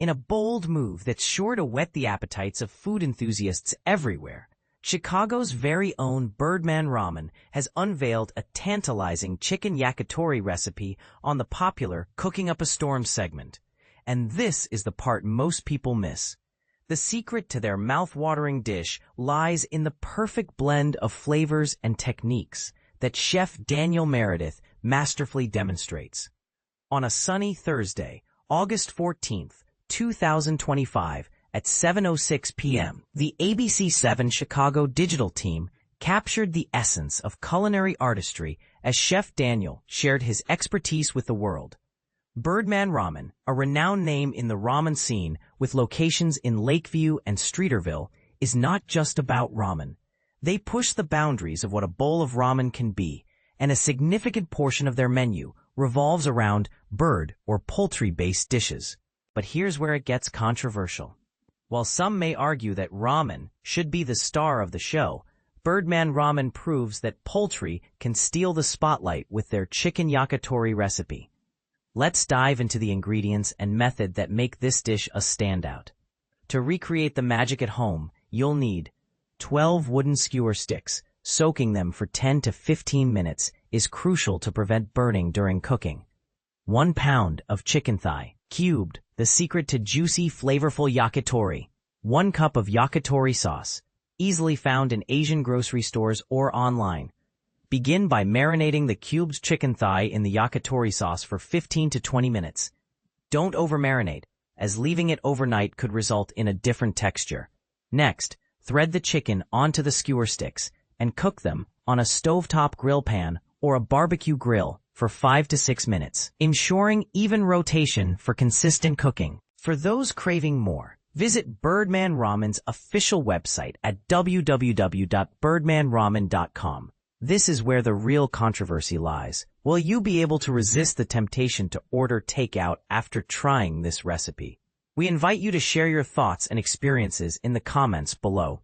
In a bold move that's sure to whet the appetites of food enthusiasts everywhere, Chicago's very own Birdman Ramen has unveiled a tantalizing chicken yakitori recipe on the popular Cooking Up a Storm segment. And this is the part most people miss. The secret to their mouth-watering dish lies in the perfect blend of flavors and techniques that Chef Daniel Meredith masterfully demonstrates. On a sunny Thursday, August 14th, 2025, at 7:06 p.m., the ABC7 Chicago digital team captured the essence of culinary artistry as Chef Daniel shared his expertise with the world. Birdman Ramen, a renowned name in the ramen scene with locations in Lakeview and Streeterville, is not just about ramen. They push the boundaries of what a bowl of ramen can be, and a significant portion of their menu revolves around bird or poultry-based dishes. But here's where it gets controversial. While some may argue that ramen should be the star of the show, Birdman Ramen proves that poultry can steal the spotlight with their chicken yakitori recipe. Let's dive into the ingredients and method that make this dish a standout. To recreate the magic at home, you'll need 12 wooden skewer sticks. Soaking them for 10 to 15 minutes is crucial to prevent burning during cooking. 1 pound of chicken thigh, cubed, the secret to juicy, flavorful yakitori. 1 cup of yakitori sauce, easily found in Asian grocery stores or online. Begin by marinating the cubed chicken thigh in the yakitori sauce for 15 to 20 minutes. Don't over-marinate, as leaving it overnight could result in a different texture. Next, thread the chicken onto the skewer sticks and cook them on a stovetop grill pan or a barbecue grill for 5 to 6 minutes, ensuring even rotation for consistent cooking. For those craving more, visit Birdman Ramen's official website at www.birdmanramen.com. This is where the real controversy lies. Will you be able to resist the temptation to order takeout after trying this recipe? We invite you to share your thoughts and experiences in the comments below.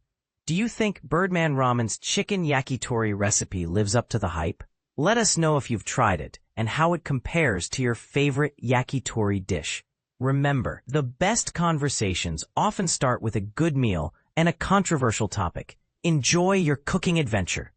Do you think Birdman Ramen's chicken yakitori recipe lives up to the hype? Let us know if you've tried it and how it compares to your favorite yakitori dish. Remember, the best conversations often start with a good meal and a controversial topic. Enjoy your cooking adventure.